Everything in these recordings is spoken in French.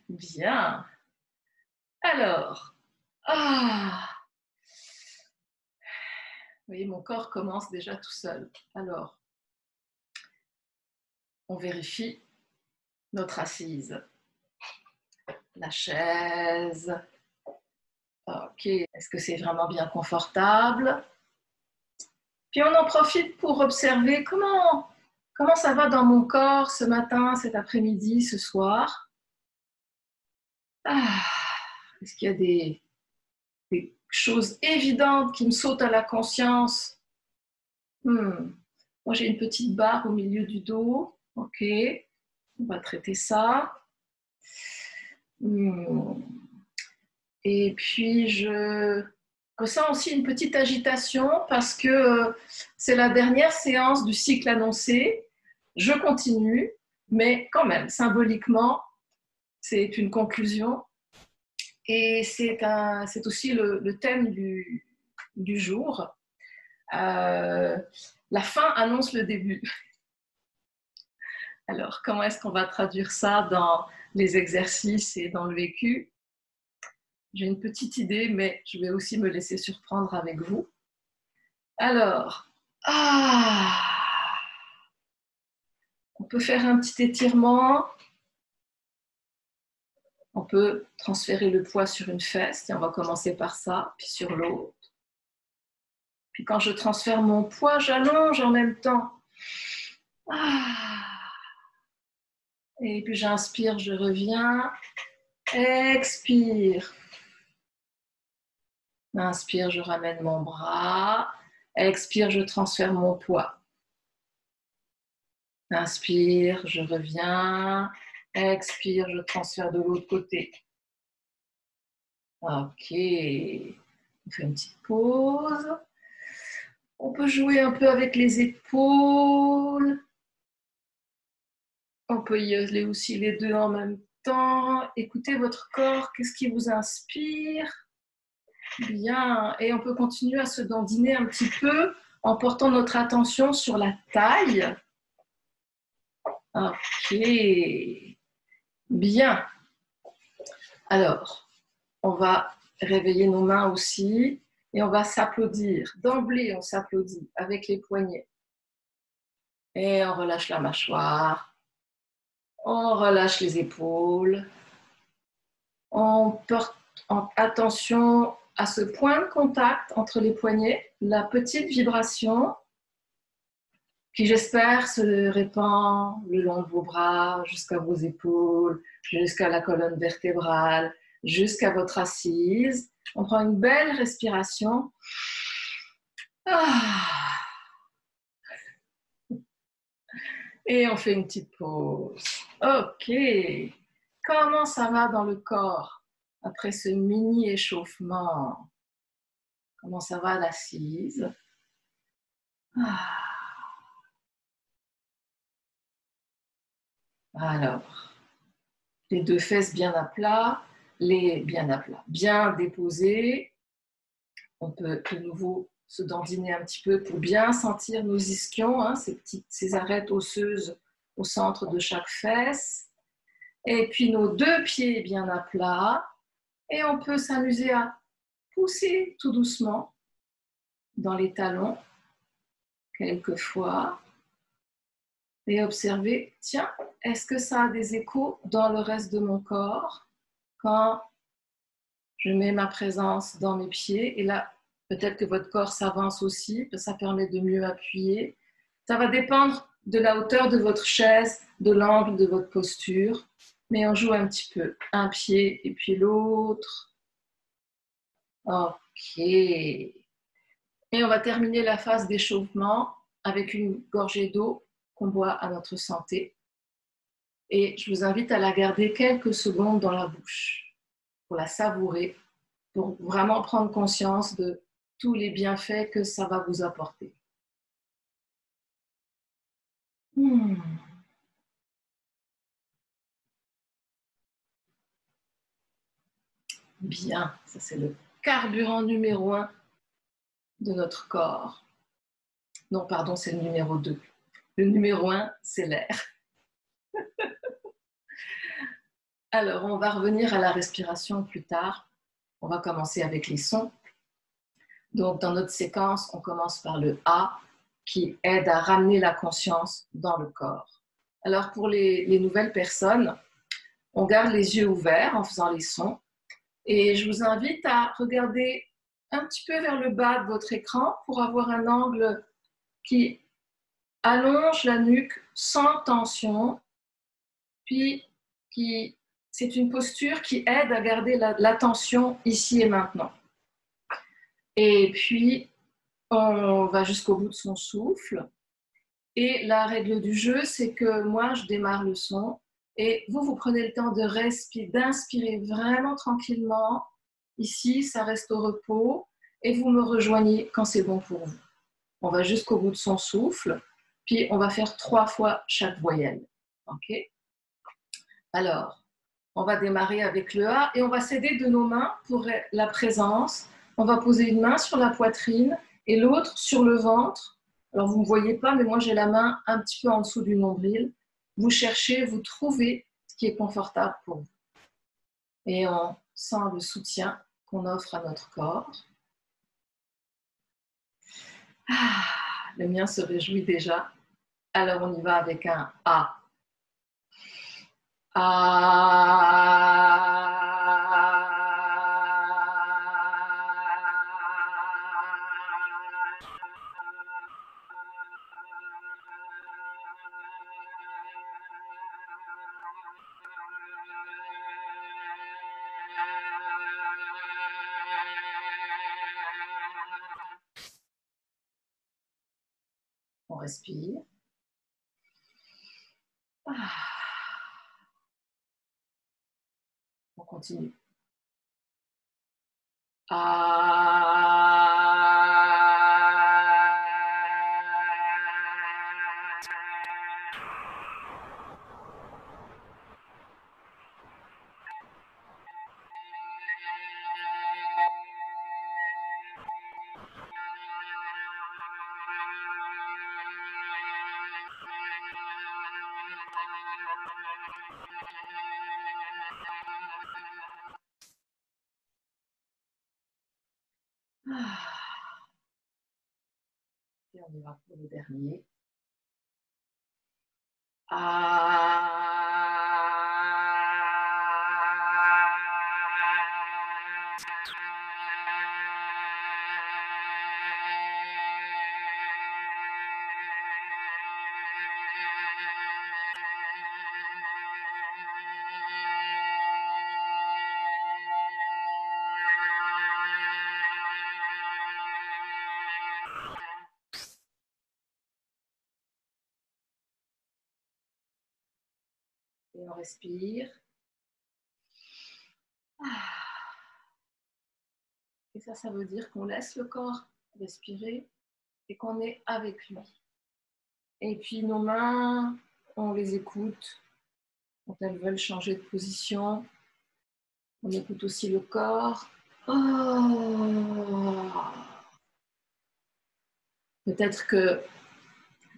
Bien. Alors, vous voyez, mon corps commence déjà tout seul. Alors, on vérifie notre assise. La chaise. Ok, est-ce que c'est vraiment bien confortable? Puis on en profite pour observer comment ça va dans mon corps ce matin, cet après-midi, ce soir. Est-ce qu'il y a des choses évidentes qui me sautent à la conscience? Moi, j'ai une petite barre au milieu du dos. Ok, on va traiter ça. Et puis, je ressens aussi une petite agitation parce que c'est la dernière séance du cycle annoncé. Je continue, mais quand même, symboliquement, c'est une conclusion. Et c'est aussi le thème du jour. La fin annonce le début. Alors, comment est-ce qu'on va traduire ça dans les exercices et dans le vécu? J'ai une petite idée, mais je vais aussi me laisser surprendre avec vous. Alors, on peut faire un petit étirement. On peut transférer le poids sur une fesse. Et on va commencer par ça, puis sur l'autre. Puis quand je transfère mon poids, j'allonge en même temps. Et puis j'inspire, je reviens. Expire. Inspire, je ramène mon bras. Expire, je transfère mon poids. Inspire, je reviens. Expire, je transfère de l'autre côté. Ok. On fait une petite pause. On peut jouer un peu avec les épaules. On peut y aller aussi les deux en même temps. Écoutez votre corps. Qu'est-ce qui vous inspire? Bien. Et on peut continuer à se dandiner un petit peu en portant notre attention sur la taille. Ok. Bien. Alors, on va réveiller nos mains aussi et on va s'applaudir. D'emblée, on s'applaudit avec les poignets. Et on relâche la mâchoire. On relâche les épaules. On porte attention à ce point de contact entre les poignets, la petite vibration qui, j'espère, se répand le long de vos bras, jusqu'à vos épaules, jusqu'à la colonne vertébrale, jusqu'à votre assise. On prend une belle respiration. Et on fait une petite pause. Ok. Comment ça va dans le corps après ce mini échauffement? Comment ça va l'assise? Alors, les deux fesses bien à plat, bien déposées. On peut de nouveau se dandiner un petit peu pour bien sentir nos ischions, hein, ces arêtes osseuses au centre de chaque fesse. Et puis nos deux pieds bien à plat. Et on peut s'amuser à pousser tout doucement dans les talons, quelquefois. Et observer, tiens, est-ce que ça a des échos dans le reste de mon corps quand je mets ma présence dans mes pieds? Et là, peut-être que votre corps s'avance aussi, ça permet de mieux appuyer. Ça va dépendre de la hauteur de votre chaise, de l'angle de votre posture. Mais on joue un petit peu. Un pied et puis l'autre. Ok. Et on va terminer la phase d'échauffement avec une gorgée d'eau qu'on boit à notre santé. Et je vous invite à la garder quelques secondes dans la bouche pour la savourer, pour vraiment prendre conscience de tous les bienfaits que ça va vous apporter. Bien, ça c'est le carburant numéro 1 de notre corps. Non, pardon, c'est le numéro 2. Le numéro 1, c'est l'air. Alors, on va revenir à la respiration plus tard. On va commencer avec les sons. Donc, dans notre séquence, on commence par le A qui aide à ramener la conscience dans le corps. Alors, pour les nouvelles personnes, on garde les yeux ouverts en faisant les sons. Et je vous invite à regarder un petit peu vers le bas de votre écran pour avoir un angle qui allonge la nuque sans tension. Puis, c'est une posture qui aide à garder l'attention ici et maintenant. Et puis, on va jusqu'au bout de son souffle. Et la règle du jeu, c'est que moi, je démarre le son et vous prenez le temps de respirer, d'inspirer vraiment tranquillement. Ici, ça reste au repos et vous me rejoignez quand c'est bon pour vous. On va jusqu'au bout de son souffle, puis on va faire 3 fois chaque voyelle. OK? Alors, on va démarrer avec le A et on va s'aider de nos mains pour la présence. On va poser une main sur la poitrine et l'autre sur le ventre. Alors, vous ne me voyez pas, mais moi, j'ai la main un petit peu en dessous du nombril. Vous cherchez, vous trouvez ce qui est confortable pour vous. Et on sent le soutien qu'on offre à notre corps. Ah, le mien se réjouit déjà. Alors, on y va avec un A. On respire. On continue. Et on y va pour le dernier. Et on respire. Et ça veut dire qu'on laisse le corps respirer et qu'on est avec lui. Et puis nos mains, on les écoute quand elles veulent changer de position. On écoute aussi le corps. Oh. Peut-être que,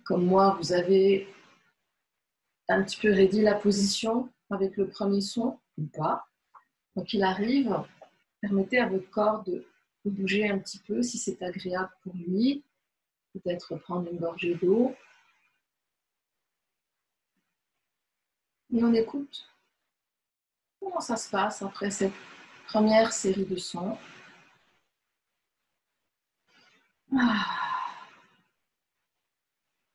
comme moi, vous avez un petit peu réduit la position avec le premier son ou pas. Donc il arrive, permettez à votre corps de bouger un petit peu si c'est agréable pour lui. Peut-être prendre une gorgée d'eau. Et on écoute comment ça se passe après cette première série de sons.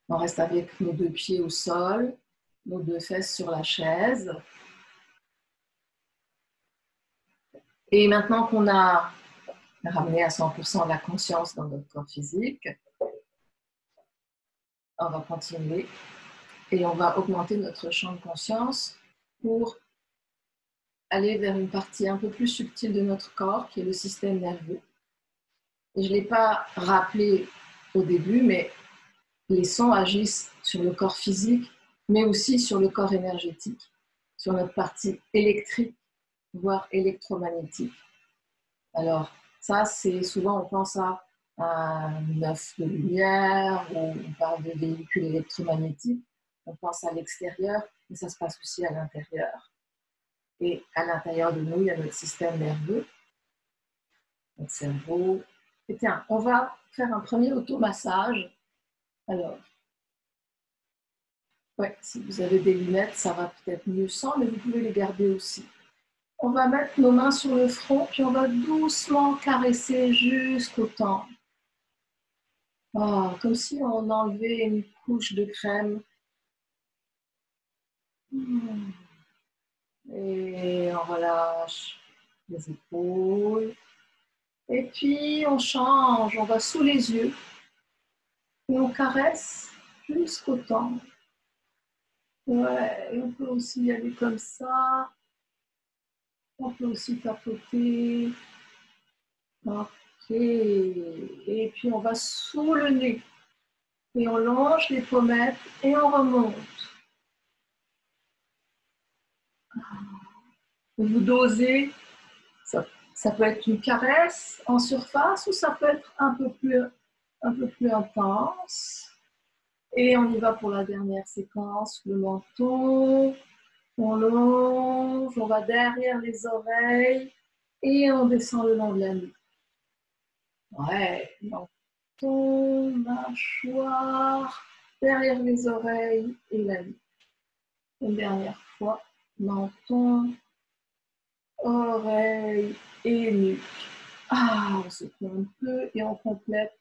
On reste avec nos 2 pieds au sol, nos 2 fesses sur la chaise. Et maintenant qu'on a ramené à 100% la conscience dans notre corps physique, on va continuer et on va augmenter notre champ de conscience pour aller vers une partie un peu plus subtile de notre corps, qui est le système nerveux. Et je ne l'ai pas rappelé au début, mais les sons agissent sur le corps physique, mais aussi sur le corps énergétique, sur notre partie électrique, voire électromagnétique. Alors, ça, c'est souvent, on pense à un œuf de lumière, ou on parle de véhicules électromagnétiques, on pense à l'extérieur, mais ça se passe aussi à l'intérieur. Et à l'intérieur de nous, il y a notre système nerveux, notre cerveau. Et tiens, on va faire un premier automassage. Alors, ouais, si vous avez des lunettes, ça va peut-être mieux sans, mais vous pouvez les garder aussi. On va mettre nos mains sur le front, puis on va doucement caresser jusqu'au temple. Oh, comme si on enlevait une couche de crème. Et on relâche les épaules. Et puis on change, on va sous les yeux. Et on caresse jusqu'au temple. Ouais, et on peut aussi y aller comme ça. On peut aussi tapoter. Ok. Et puis on va sous le nez. Et on longe les pommettes et on remonte. Vous dosez. Ça peut être une caresse en surface ou ça peut être un peu plus intense. Et on y va pour la dernière séquence. Le menton. On longe. On va derrière les oreilles. Et on descend le long de la nuque. Ouais, menton, mâchoire, derrière les oreilles et la nuque. Une dernière fois, menton, oreille et nuque. Ah, on se tient un peu et on complète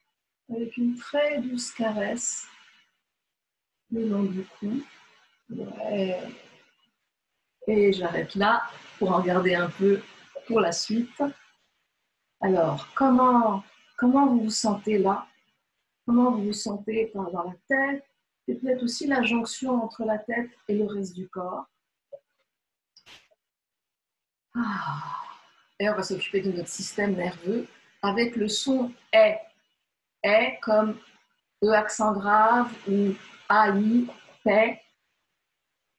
avec une très douce caresse le long du cou. Ouais. Et j'arrête là pour en garder un peu pour la suite. Alors, comment vous vous sentez là? Comment vous vous sentez dans la tête? Et peut-être aussi la jonction entre la tête et le reste du corps. Ah. Et on va s'occuper de notre système nerveux avec le son est. Est comme E accent grave ou AI, paix.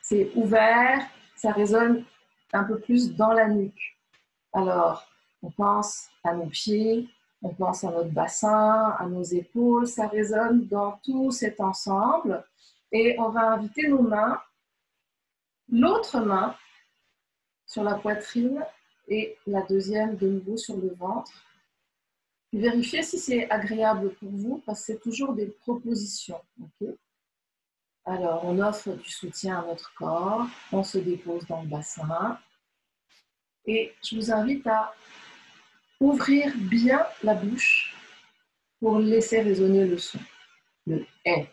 C'est ouvert, ça résonne un peu plus dans la nuque. Alors, on pense à nos pieds, on pense à notre bassin, à nos épaules, ça résonne dans tout cet ensemble. Et on va inviter nos mains, l'autre main sur la poitrine et la deuxième de nouveau sur le ventre. Vérifiez si c'est agréable pour vous, parce que c'est toujours des propositions. Okay? Alors, on offre du soutien à notre corps, on se dépose dans le bassin. Et je vous invite à ouvrir bien la bouche pour laisser résonner le son. Le « est ».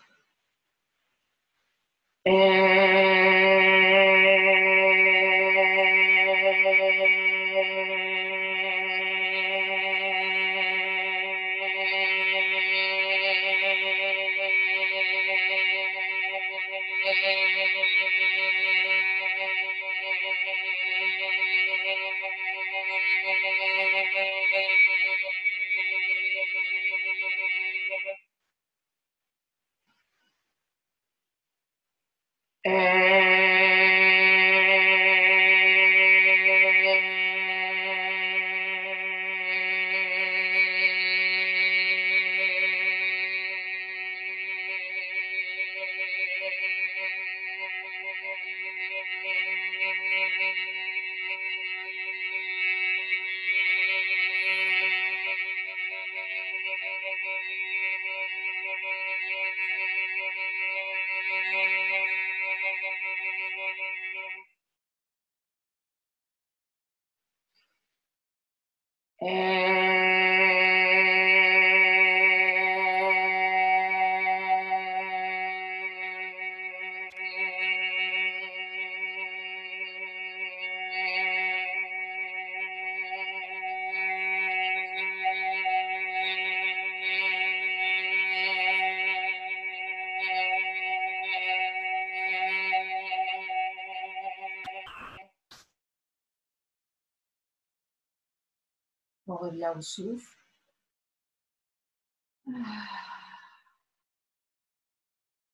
On revient au souffle.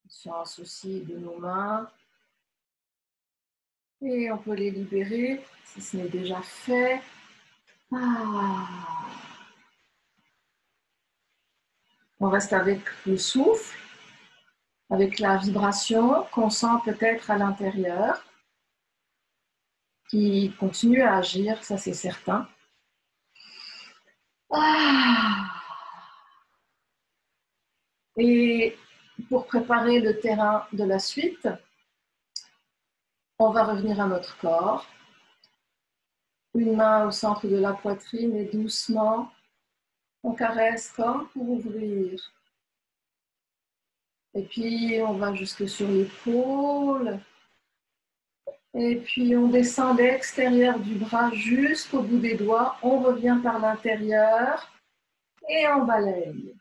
Conscience aussi de nos mains. Et on peut les libérer si ce n'est déjà fait. On reste avec le souffle, avec la vibration qu'on sent peut-être à l'intérieur. qui continue à agir, ça c'est certain. Ah. Et pour préparer le terrain de la suite, on va revenir à notre corps. Une main au centre de la poitrine et doucement, on caresse comme pour ouvrir. Et puis, on va jusque sur l'épaule. Et puis, on descend de l'extérieur du bras jusqu'au bout des doigts. On revient par l'intérieur et on balaye.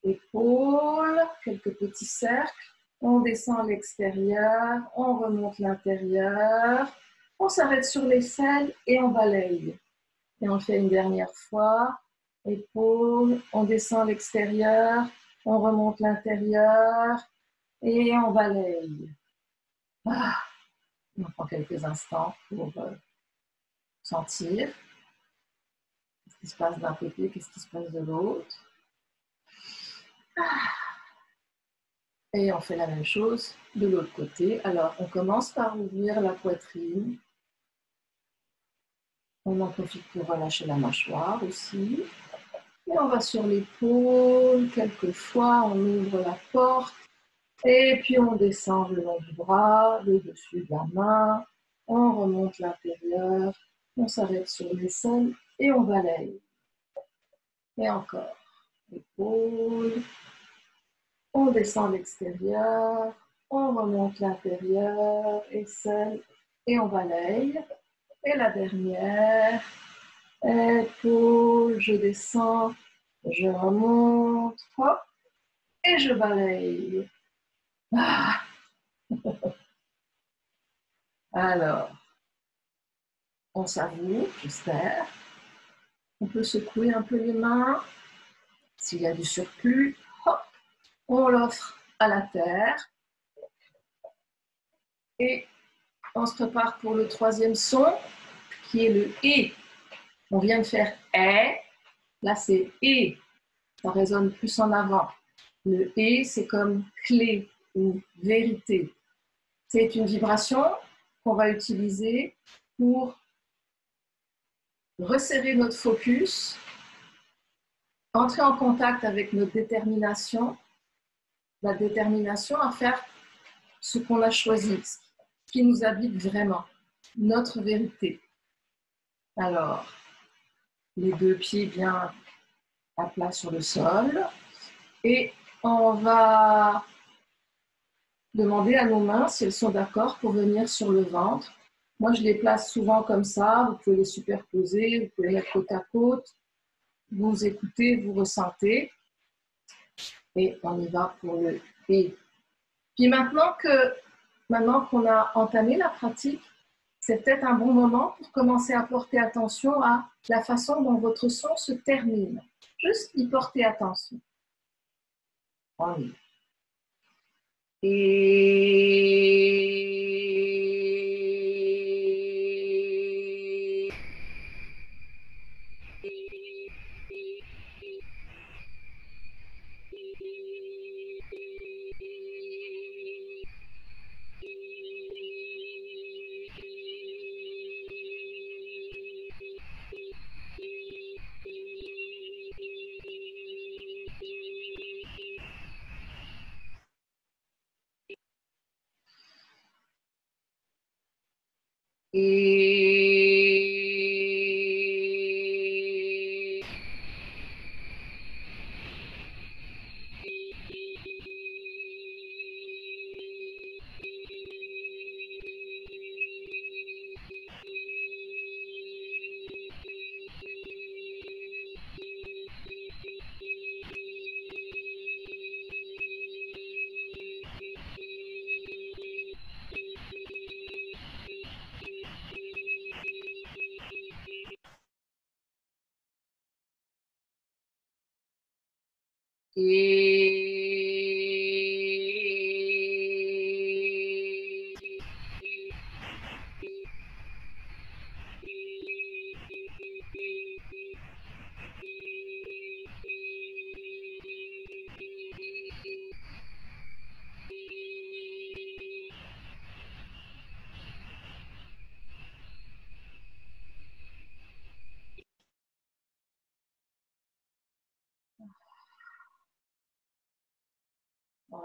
Épaule, quelques petits cercles. On descend à l'extérieur, on remonte l'intérieur. On s'arrête sur l'aisselle et on balaye. Et on le fait une dernière fois. Épaule, on descend à l'extérieur, on remonte l'intérieur et on balaye. Ah, on prend quelques instants pour sentir ce qui se passe d'un côté, qu'est-ce qui se passe de l'autre. Et on fait la même chose de l'autre côté. Alors, on commence par ouvrir la poitrine. On en profite pour relâcher la mâchoire aussi. Et on va sur l'épaule. Quelquefois, on ouvre la porte. Et puis, on descend le long du bras, le dessus de la main. On remonte l'intérieur. On s'arrête sur l'aisselle et on balaye. Et encore. Épaule. On descend l'extérieur. On remonte l'intérieur. Aisselle. Et on balaye. Et la dernière. Épaule, je descends, je remonte, hop, et je balaye. Ah. Alors, on s'avoue, j'espère. On peut secouer un peu les mains. S'il y a du surplus, hop, on l'offre à la terre. Et on se prépare pour le troisième son, qui est le « et ». On vient de faire « est ». Là, c'est « et ». Ça résonne plus en avant. Le « et », c'est comme clé ou vérité. C'est une vibration qu'on va utiliser pour resserrer notre focus, entrer en contact avec notre détermination, la détermination à faire ce qu'on a choisi, ce qui nous habite vraiment, notre vérité. Alors, les deux pieds bien à plat sur le sol et on va demander à nos mains si elles sont d'accord pour venir sur le ventre. Moi, je les place souvent comme ça. Vous pouvez les superposer, vous pouvez les mettre côte à côte. Vous écoutez, vous ressentez. Et on y va pour le « et ». Puis maintenant qu'on a entamé la pratique, c'est peut-être un bon moment pour commencer à porter attention à la façon dont votre son se termine. Juste y porter attention. On y va.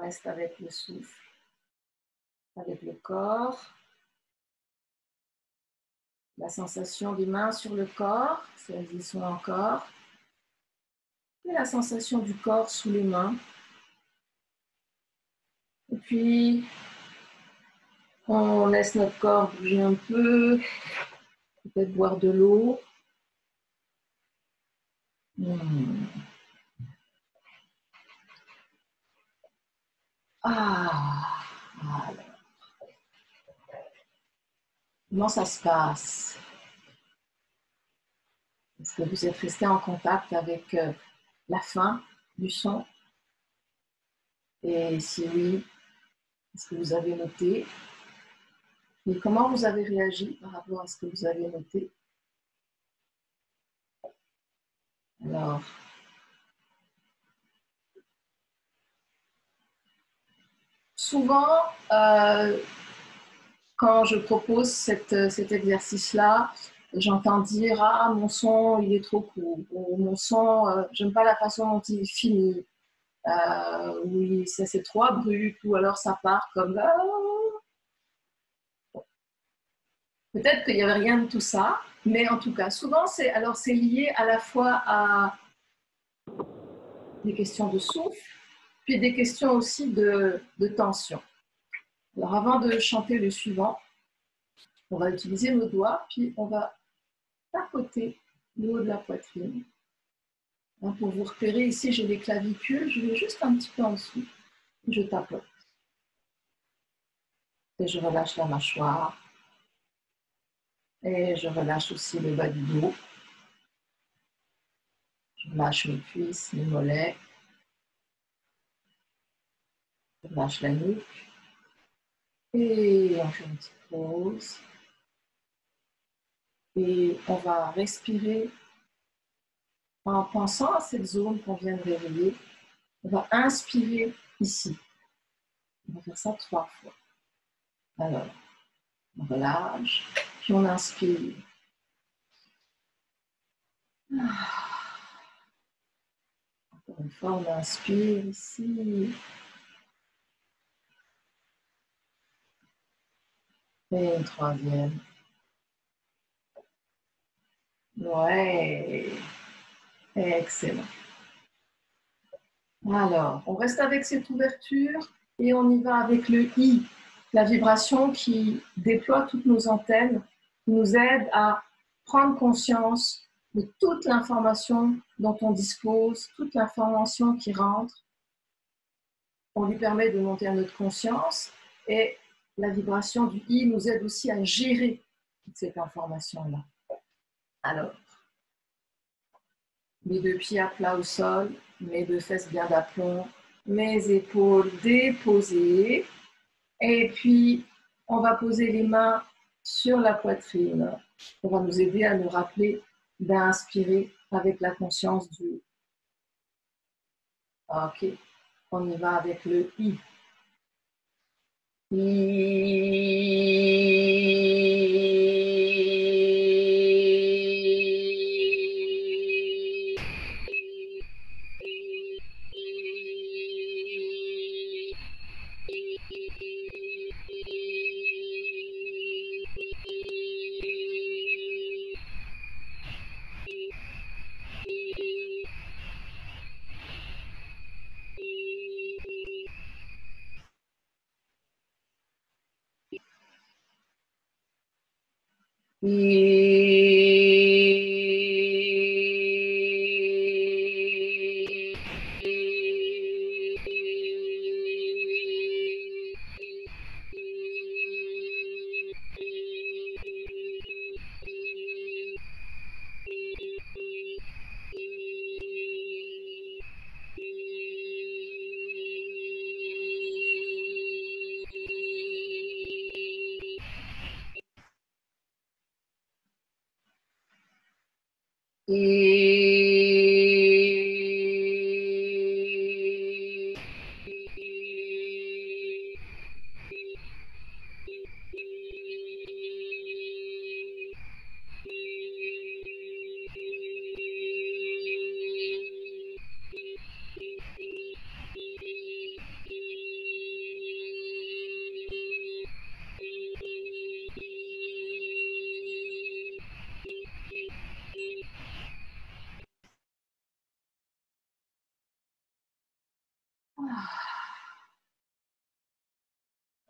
reste avec le souffle, avec le corps. La sensation des mains sur le corps, si elles y sont encore. Et la sensation du corps sous les mains. Et puis, on laisse notre corps bouger un peu, peut-être boire de l'eau. Ah, alors. Comment ça se passe? Est-ce que vous êtes resté en contact avec la fin du son? Et si oui, est-ce que vous avez noté? Et comment vous avez réagi par rapport à ce que vous avez noté? Alors, souvent, quand je propose cet exercice-là, j'entends dire « Ah, mon son, il est trop court » ou « Mon son, j'aime pas la façon dont il finit » oui, c'est trop abrupt, ou alors ça part comme peut-être qu'il n'y avait rien de tout ça, mais en tout cas, souvent c'est lié à la fois à des questions de souffle, puis des questions aussi de tension. Alors avant de chanter le suivant, on va utiliser nos doigts, puis on va tapoter le haut de la poitrine. Pour vous repérer, ici j'ai les clavicules, je vais juste un petit peu en dessous, je tapote. Et je relâche la mâchoire. Et je relâche aussi le bas du dos. Je relâche mes cuisses, mes mollets. Je relâche la nuque. Et on fait une petite pause. Et on va respirer en pensant à cette zone qu'on vient de réveiller. On va inspirer ici. On va faire ça 3 fois. Alors, on relâche, puis on inspire. Encore une fois, on inspire ici. Et une troisième. Ouais. Excellent. Alors, on reste avec cette ouverture et on y va avec le I, la vibration qui déploie toutes nos antennes, qui nous aide à prendre conscience de toute l'information dont on dispose, toute l'information qui rentre. On lui permet de monter à notre conscience et la vibration du I nous aide aussi à gérer toute cette information-là. Alors, mes 2 pieds à plat au sol, mes 2 fesses bien d'aplomb, mes épaules déposées. Et puis, on va poser les mains sur la poitrine. Ça va nous aider à nous rappeler d'inspirer avec la conscience du OK. On y va avec le I.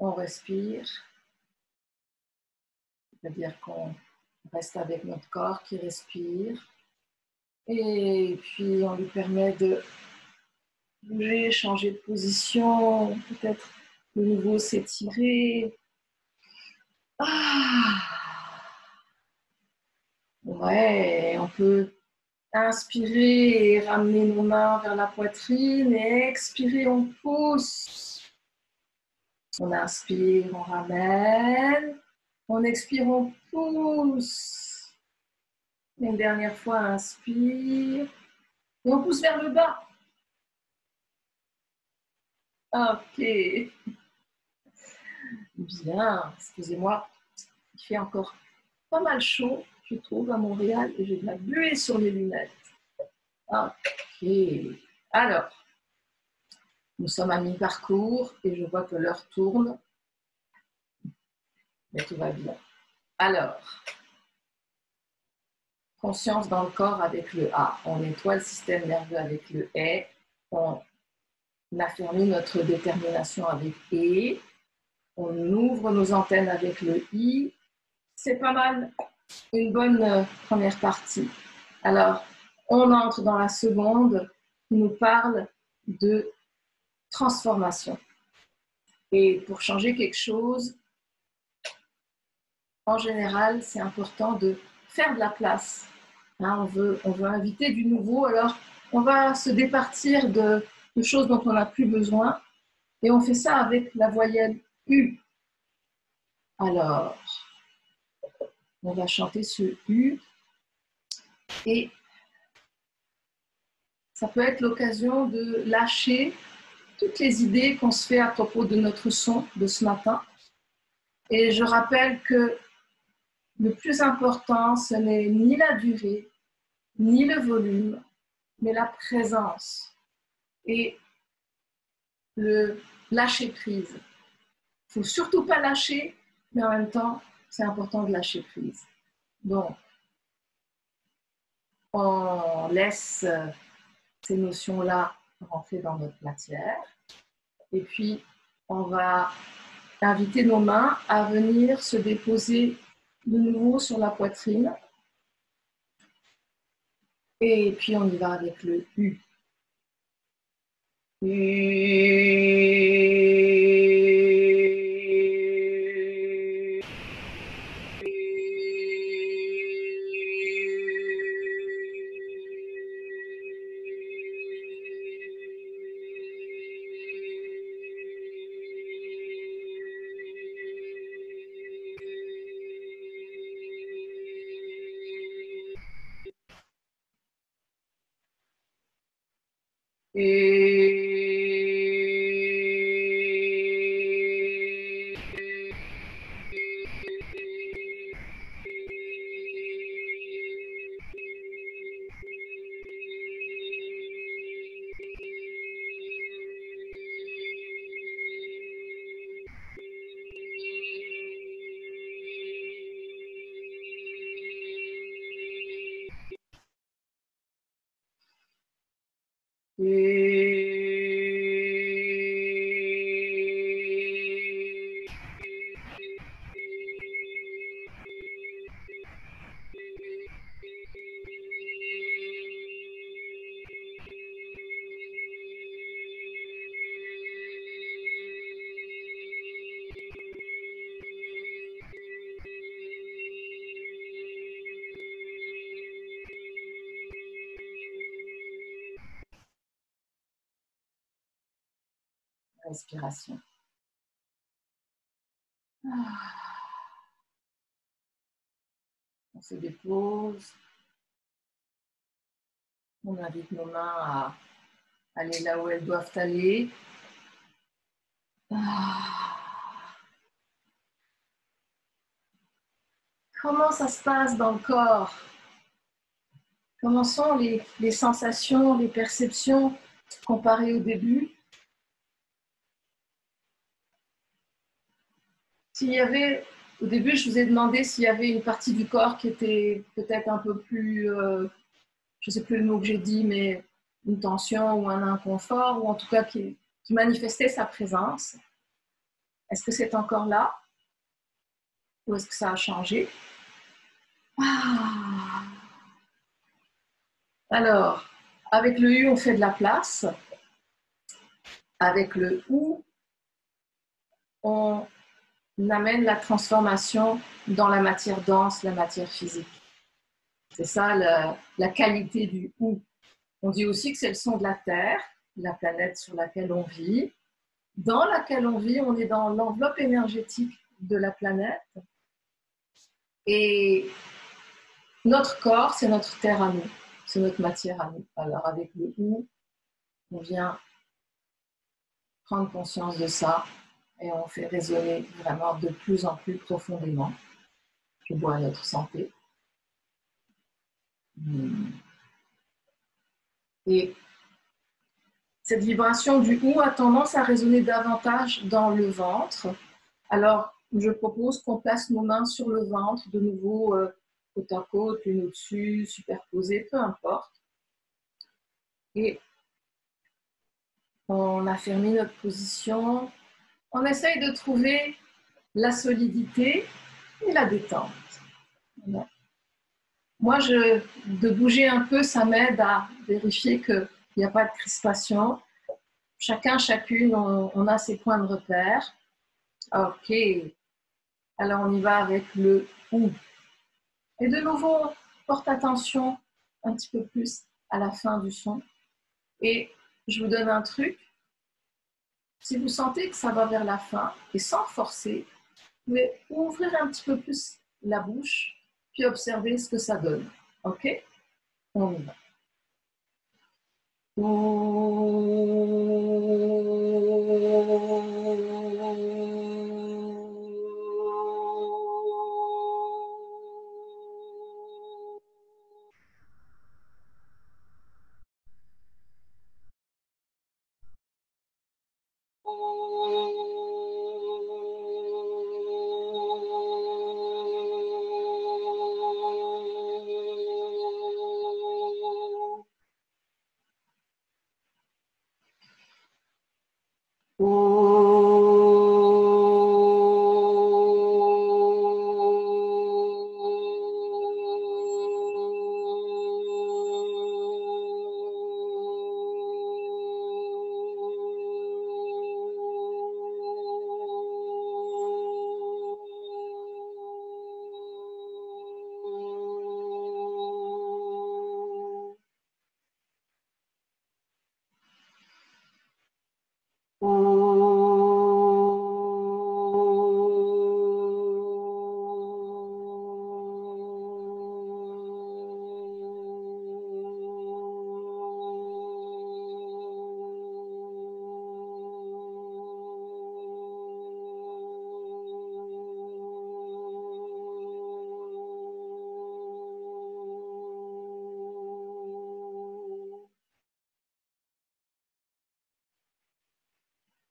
on respire. C'est-à-dire qu'on reste avec notre corps qui respire. Et puis, on lui permet de bouger, changer de position, peut-être de nouveau s'étirer. Ouais, on peut inspirer et ramener nos mains vers la poitrine et expirer, on pousse. On inspire, on ramène. On expire, on pousse. Une dernière fois, inspire. Et on pousse vers le bas. Ok. Bien. Excusez-moi. Il fait encore pas mal chaud, je trouve, à Montréal. Et j'ai de la buée sur les lunettes. Ok. Alors, nous sommes à mi-parcours et je vois que l'heure tourne. Mais tout va bien. Alors, conscience dans le corps avec le A. On nettoie le système nerveux avec le E. On affermit notre détermination avec E. On ouvre nos antennes avec le I. C'est pas mal, une bonne première partie. Alors, on entre dans la seconde qui nous parle de transformation. Et pour changer quelque chose, en général, c'est important de faire de la place. Hein, on veut inviter du nouveau, alors on va se départir de choses dont on n'a plus besoin. Et on fait ça avec la voyelle U. Alors, on va chanter ce U. Et ça peut être l'occasion de lâcher toutes les idées qu'on se fait à propos de notre son de ce matin. Et je rappelle que le plus important, ce n'est ni la durée, ni le volume, mais la présence et le lâcher prise. Il ne faut surtout pas lâcher, mais en même temps, c'est important de lâcher prise. Donc, on laisse ces notions-là rentrer dans notre matière. Et puis, on va inviter nos mains à venir se déposer de nouveau sur la poitrine. Et puis, on y va avec le U. Respiration. On se dépose. On invite nos mains à aller là où elles doivent aller. Comment ça se passe dans le corps? Comment sont les sensations, les perceptions comparées au début? S'il y avait, au début, je vous ai demandé s'il y avait une partie du corps qui était peut-être un peu plus, je ne sais plus le mot que j'ai dit, mais une tension ou un inconfort, ou en tout cas qui manifestait sa présence. Est-ce que c'est encore là? Ou est-ce que ça a changé? Ah. Alors, avec le U, on fait de la place. Avec le OU, on amène la transformation dans la matière dense, la matière physique. C'est ça la qualité du OU. On dit aussi que c'est le son de la Terre, la planète sur laquelle on vit. Dans laquelle on vit, on est dans l'enveloppe énergétique de la planète. Et notre corps, c'est notre terre à nous, c'est notre matière à nous. Alors avec le OU, on vient prendre conscience de ça et on fait résonner vraiment de plus en plus profondément. Je bois à notre santé. Et cette vibration du OU a tendance à résonner davantage dans le ventre. Alors, je propose qu'on place nos mains sur le ventre, de nouveau côte à côte, l'une au-dessus, superposées, peu importe. Et on affermit notre position. On essaye de trouver la solidité et la détente. Voilà. Moi, de bouger un peu, ça m'aide à vérifier qu'il n'y a pas de crispation. Chacun, chacune, on a ses points de repère. Ok, alors on y va avec le OU. Et de nouveau, porte attention un petit peu plus à la fin du son. Et je vous donne un truc. Si vous sentez que ça va vers la fin, et sans forcer, vous pouvez ouvrir un petit peu plus la bouche, puis observer ce que ça donne. Ok? On y va.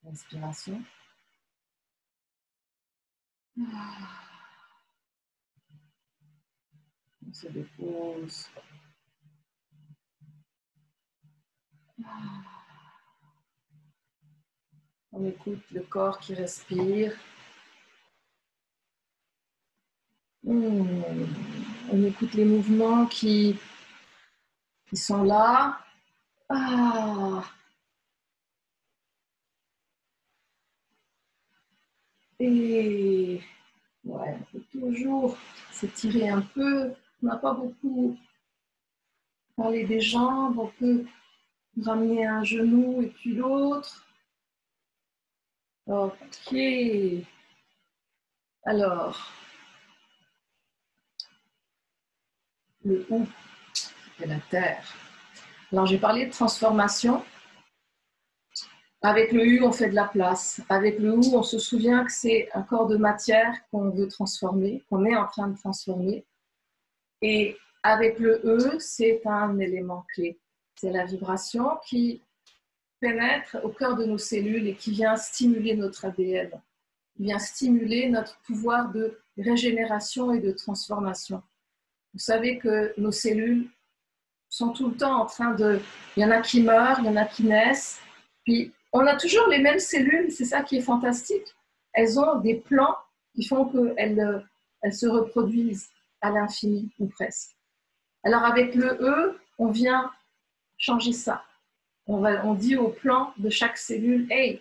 Inspiration. On se dépose. On écoute le corps qui respire. On écoute les mouvements qui sont là. Et ouais, on peut toujours s'étirer un peu. On n'a pas beaucoup parlé des jambes. On peut ramener un genou et puis l'autre. Ok. Alors, le OU, c'est la terre. Alors, j'ai parlé de transformation. Avec le U, on fait de la place. Avec le OU, on se souvient que c'est un corps de matière qu'on veut transformer, qu'on est en train de transformer. Et avec le E, c'est un élément clé. C'est la vibration qui pénètre au cœur de nos cellules et qui vient stimuler notre ADN, qui vient stimuler notre pouvoir de régénération et de transformation. Vous savez que nos cellules sont tout le temps en train de... Il y en a qui meurent, il y en a qui naissent, puis on a toujours les mêmes cellules, c'est ça qui est fantastique. elles ont des plans qui font qu'elles se reproduisent à l'infini ou presque. Alors avec le E, on vient changer ça. On dit au plan de chaque cellule, hey,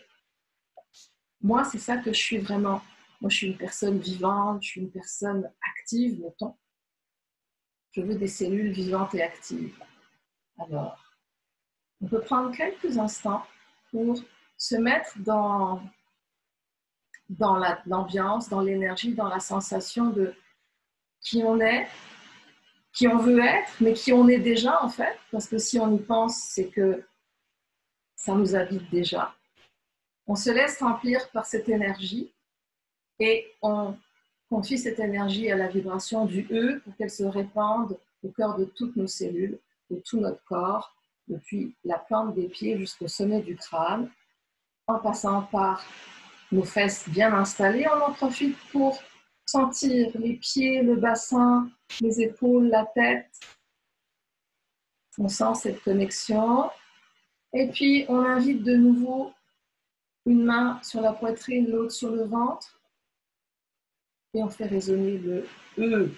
moi c'est ça que je suis vraiment. Moi je suis une personne vivante, je suis une personne active, mettons. Je veux des cellules vivantes et actives. Alors, on peut prendre quelques instants pour se mettre dans l'ambiance, dans l'énergie, dans la sensation de qui on est, qui on veut être, mais qui on est déjà en fait, parce que si on y pense, c'est que ça nous habite déjà. On se laisse remplir par cette énergie et on confie cette énergie à la vibration du E pour qu'elle se répande au cœur de toutes nos cellules, de tout notre corps, depuis la plante des pieds jusqu'au sommet du crâne, en passant par nos fesses bien installées. On en profite pour sentir les pieds, le bassin, les épaules, la tête. On sent cette connexion. Et puis, on invite de nouveau une main sur la poitrine, l'autre sur le ventre. Et on fait résonner le E.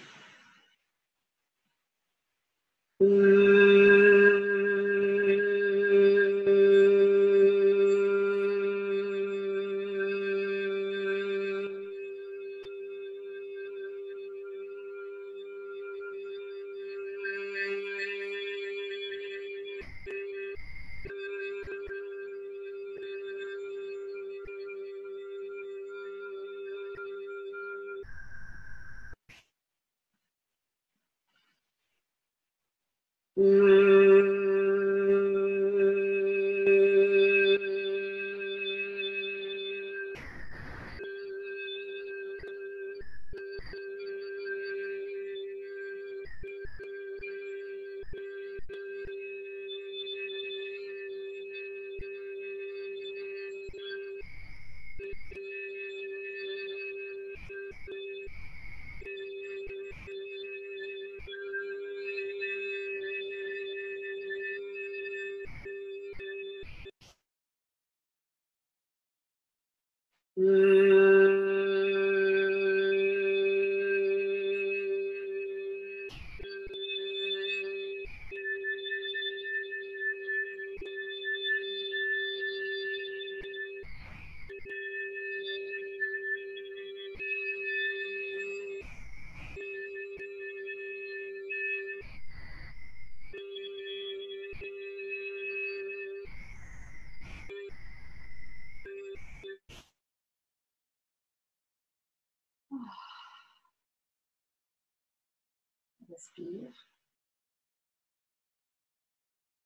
Respire.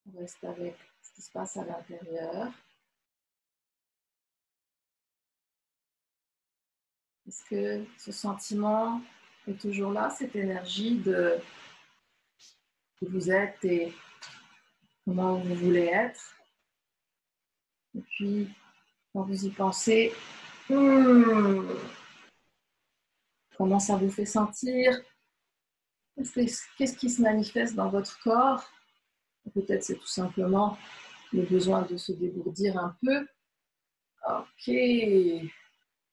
On reste avec ce qui se passe à l'intérieur. Est-ce que ce sentiment est toujours là, cette énergie de qui vous êtes et comment vous voulez être? Et puis, quand vous y pensez, comment ça vous fait sentir? Qu'est-ce qui se manifeste dans votre corps? Peut-être c'est tout simplement le besoin de se dégourdir un peu. Ok.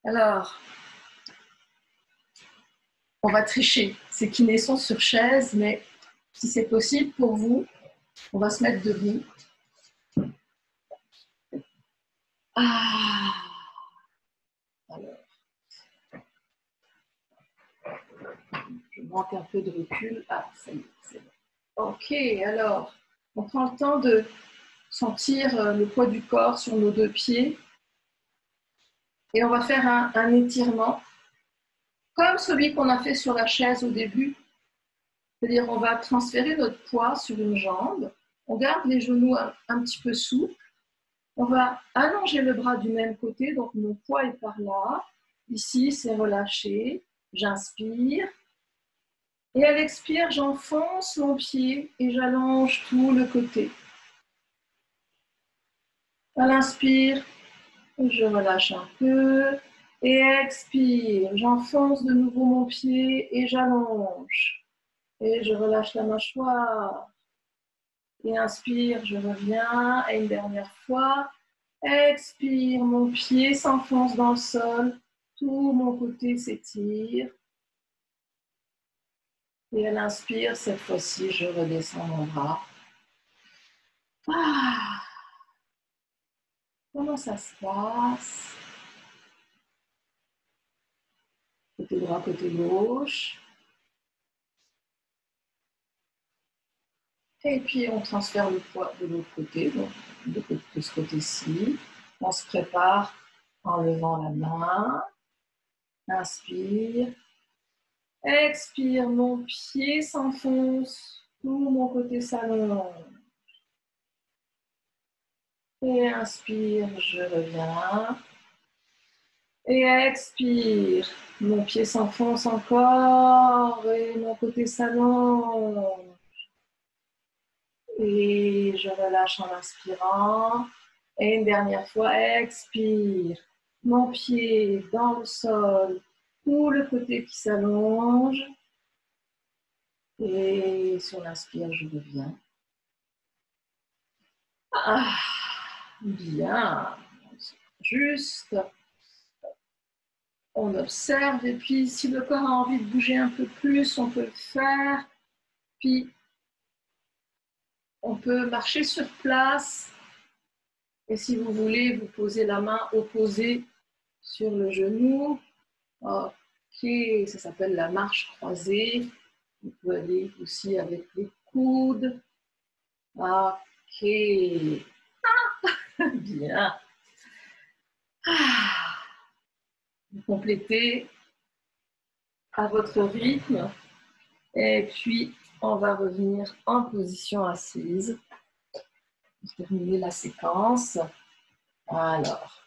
Alors, on va tricher. C'est kinésons sur chaise, mais si c'est possible pour vous, on va se mettre debout. Alors, je manque un peu de recul. Ça y est, c'est bon. Ok, alors, on prend le temps de sentir le poids du corps sur nos deux pieds. Et on va faire un étirement, comme celui qu'on a fait sur la chaise au début. C'est-à-dire, on va transférer notre poids sur une jambe. On garde les genoux un petit peu souples. On va allonger le bras du même côté, donc mon poids est par là. Ici, c'est relâché. J'inspire. Et à l'expire, j'enfonce mon pied et j'allonge tout le côté. À l'inspire, je relâche un peu. Et expire, j'enfonce de nouveau mon pied et j'allonge. Et je relâche la mâchoire. Et inspire, je reviens. Et une dernière fois. Expire, mon pied s'enfonce dans le sol. Tout mon côté s'étire. Et à l'inspire, cette fois-ci, je redescends mon bras. Ah, comment ça se passe? Côté droit, côté gauche. Et puis, on transfère le poids de l'autre côté, donc de ce côté-ci. On se prépare en levant la main. Inspire. Expire, mon pied s'enfonce. Tout mon côté s'allonge. Et inspire, je reviens. Et expire. Mon pied s'enfonce encore et mon côté s'allonge. Et je relâche en inspirant. Et une dernière fois, expire. Mon pied dans le sol, tout le côté qui s'allonge. Et sur l'inspire, je reviens. Ah, bien. Juste, on observe. Et puis, si le corps a envie de bouger un peu plus, on peut le faire. Puis, on peut marcher sur place. Et si vous voulez, vous posez la main opposée sur le genou. Ok, ça s'appelle la marche croisée. Vous pouvez aller aussi avec les coudes. Ok, bien. Vous complétez à votre rythme. Et puis, on va revenir en position assise. Pour terminer la séquence. Alors,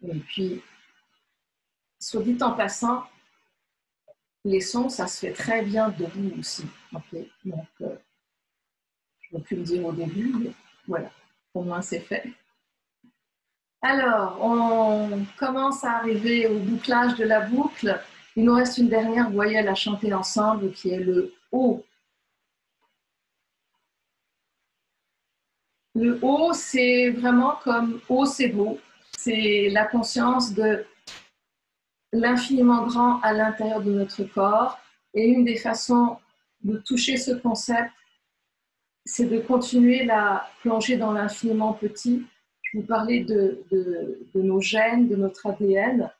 et puis, soit dit en passant, les sons, ça se fait très bien debout aussi. Okay. Donc, je ne vais plus le dire au début, mais voilà, au moins c'est fait. Alors, on commence à arriver au bouclage de la boucle. Il nous reste une dernière voyelle à chanter ensemble qui est le O. Le O, c'est vraiment comme O, c'est beau. C'est la conscience de l'infiniment grand à l'intérieur de notre corps. Et une des façons de toucher ce concept, c'est de continuer la plongée dans l'infiniment petit. Je vous parlais de nos gènes, de notre ADN.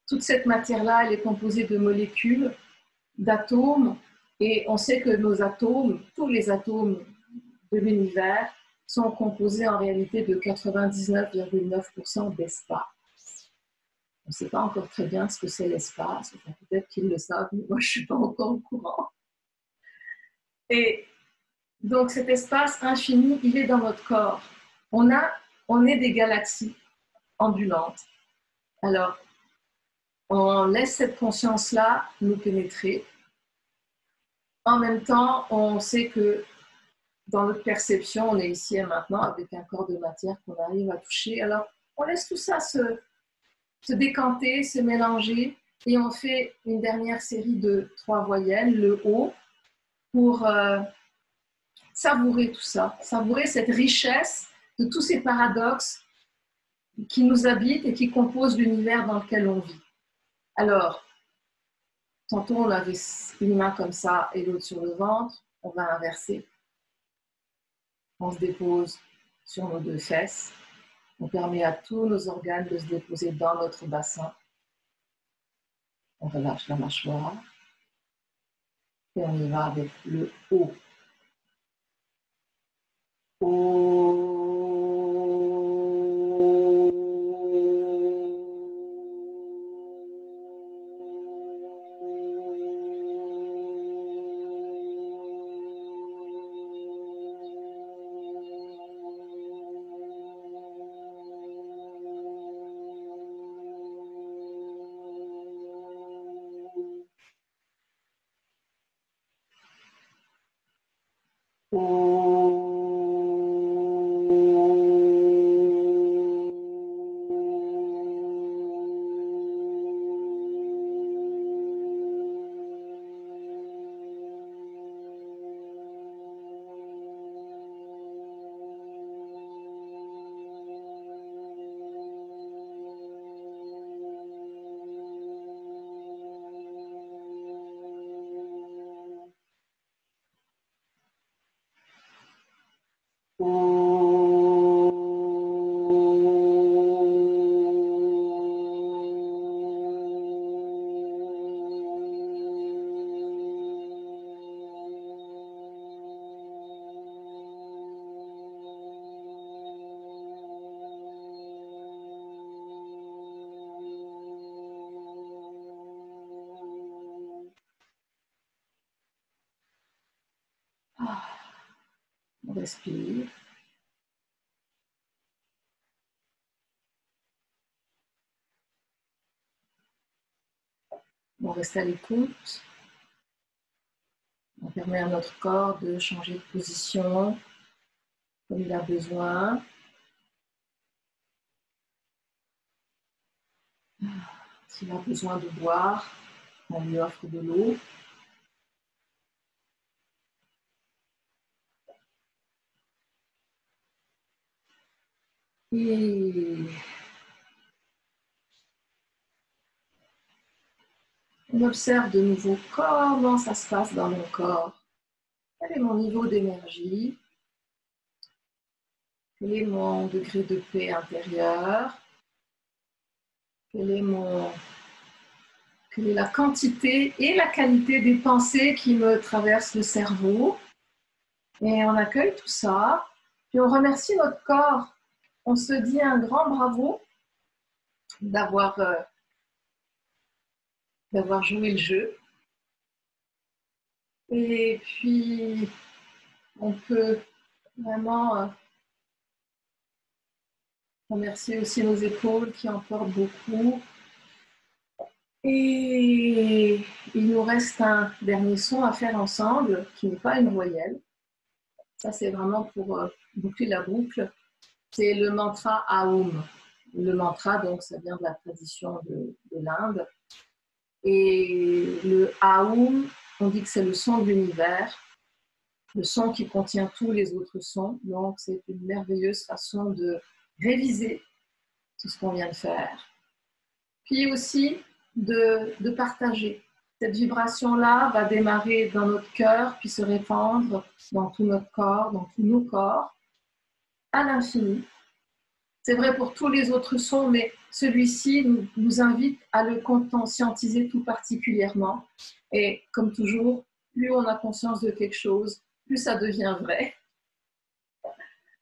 Toute cette matière-là, elle est composée de molécules, d'atomes, et on sait que nos atomes, tous les atomes de l'univers, sont composés en réalité de 99,9% d'espace. On ne sait pas encore très bien ce que c'est l'espace, enfin, peut-être qu'ils le savent, mais moi je ne suis pas encore au courant. Et donc cet espace infini, il est dans notre corps. On est des galaxies ambulantes. Alors, on laisse cette conscience-là nous pénétrer. En même temps, on sait que dans notre perception, on est ici et maintenant avec un corps de matière qu'on arrive à toucher. Alors, on laisse tout ça se décanter, se mélanger, et on fait une dernière série de 3 voyelles, le O, pour savourer tout ça, savourer cette richesse de tous ces paradoxes qui nous habitent et qui composent l'univers dans lequel on vit. Alors, tantôt on avait une main comme ça et l'autre sur le ventre, on va inverser. On se dépose sur nos 2 fesses. On permet à tous nos organes de se déposer dans notre bassin. On relâche la mâchoire. Et on y va avec le O. O. respire. On reste à l'écoute. On permet à notre corps de changer de position comme il a besoin. S'il a besoin de boire, on lui offre de l'eau. Et on observe de nouveau comment ça se passe dans mon corps. Quel est mon niveau d'énergie? Quel est mon degré de paix intérieure? Quelle est la quantité et la qualité des pensées qui me traversent le cerveau? Et on accueille tout ça, puis on remercie notre corps. On se dit un grand bravo d'avoir joué le jeu. Et puis, on peut vraiment remercier aussi nos épaules qui en portent beaucoup. Et il nous reste un dernier son à faire ensemble, qui n'est pas une voyelle. Ça, c'est vraiment pour boucler la boucle. C'est le mantra Aum. Le mantra, donc, ça vient de la tradition de l'Inde. Et le Aum, on dit que c'est le son de l'univers, le son qui contient tous les autres sons. Donc, c'est une merveilleuse façon de réviser tout ce qu'on vient de faire. Puis aussi de partager. Cette vibration-là va démarrer dans notre cœur, puis se répandre dans tout notre corps, dans tous nos corps, à l'infini. C'est vrai pour tous les autres sons, mais celui-ci nous invite à le conscientiser tout particulièrement. Et comme toujours, plus on a conscience de quelque chose, plus ça devient vrai.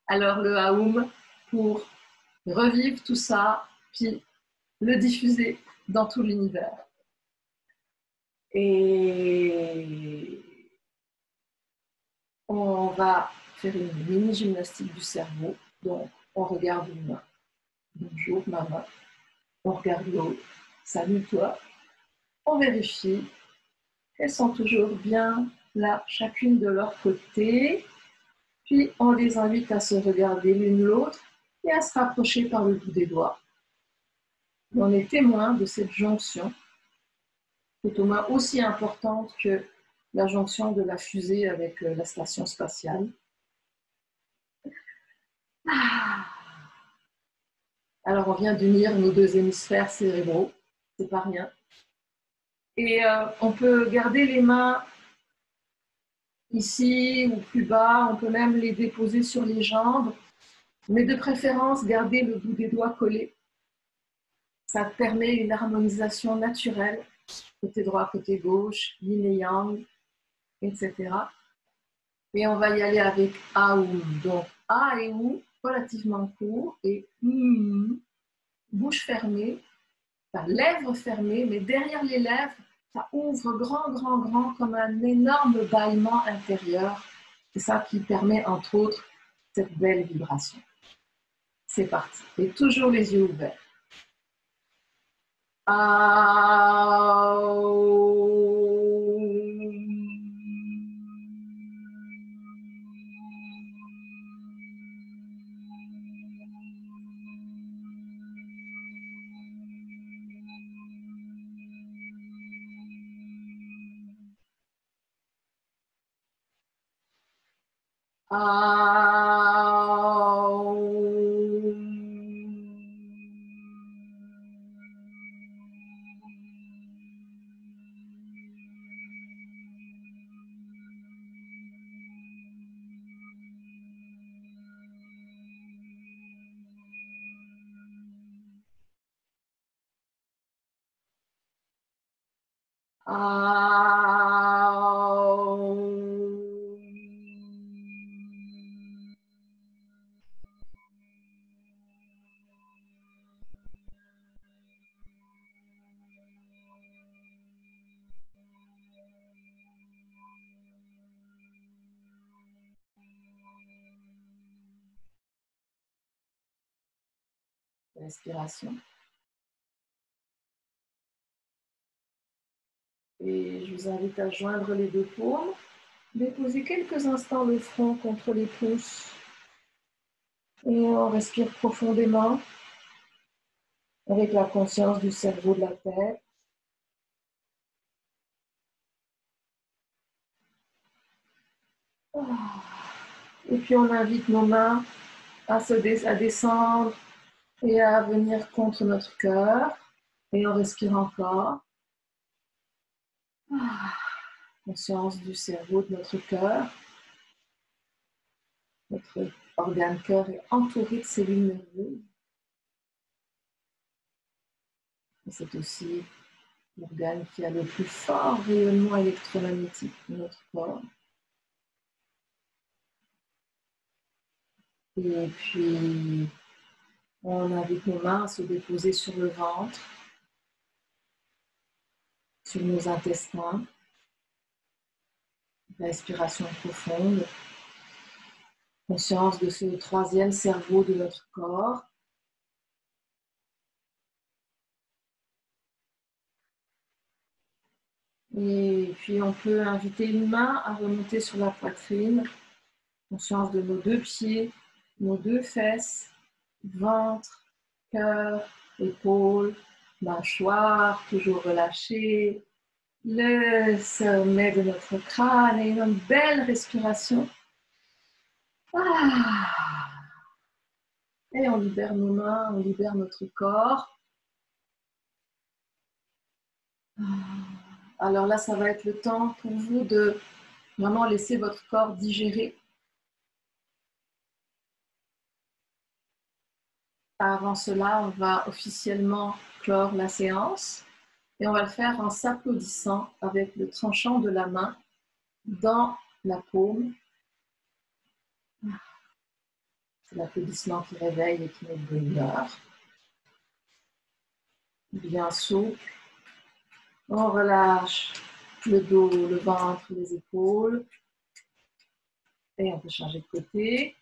Alors le Aum pour revivre tout ça, puis le diffuser dans tout l'univers. Et on va faire une mini gymnastique du cerveau. Donc, on regarde une main. Bonjour, ma main. On regarde l'autre. Salut, toi. On vérifie qu'elles sont toujours bien là, chacune de leur côté. Puis, on les invite à se regarder l'une l'autre et à se rapprocher par le bout des doigts. On est témoin de cette jonction, qui est au moins aussi importante que la jonction de la fusée avec la station spatiale. Alors, on vient d'unir nos deux hémisphères cérébraux, c'est pas rien. Et on peut garder les mains ici ou plus bas, on peut même les déposer sur les jambes, mais de préférence, garder le bout des doigts collé. Ça permet une harmonisation naturelle, côté droit, côté gauche, yin et yang, etc. Et on va y aller avec Aum. Donc, A et Ou, relativement court, et bouche fermée, lèvres fermées, mais derrière les lèvres, ça ouvre grand, grand, grand, comme un énorme bâillement intérieur. C'est ça qui permet, entre autres, cette belle vibration. C'est parti. Et toujours les yeux ouverts. respiration. Et je vous invite à joindre les deux paumes. Déposez quelques instants le front contre les pouces. Et on respire profondément avec la conscience du cerveau de la tête. Et puis on invite nos mains à descendre et à venir contre notre cœur. Et on respire encore. Conscience du cerveau de notre cœur. Notre organe cœur est entouré de cellules nerveuses. Et c'est aussi l'organe qui a le plus fort rayonnement électromagnétique de notre corps. Et puis, on invite nos mains à se déposer sur le ventre, sur nos intestins. Respiration profonde. Conscience de ce troisième cerveau de notre corps. Et puis, on peut inviter une main à remonter sur la poitrine. Conscience de nos deux pieds, nos deux fesses, ventre, cœur, épaules, mâchoire, toujours relâchée, le sommet de notre crâne et une belle respiration. Et on libère nos mains, on libère notre corps. Alors là, ça va être le temps pour vous de vraiment laisser votre corps digérer. Avant cela, on va officiellement clore la séance et on va le faire en s'applaudissant avec le tranchant de la main dans la paume. C'est l'applaudissement qui réveille et qui met de bonne humeur. Bien souple. On relâche le dos, le ventre, les épaules. Et on peut changer de côté.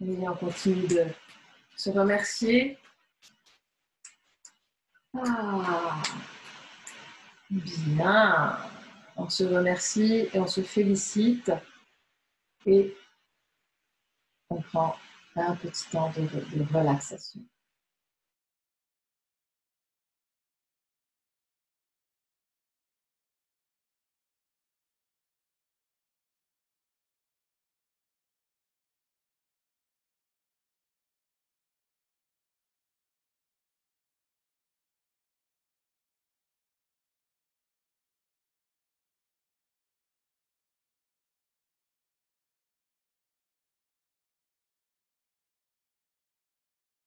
Et on continue de se remercier. Bien. On se remercie et on se félicite. Et on prend un petit temps de relaxation.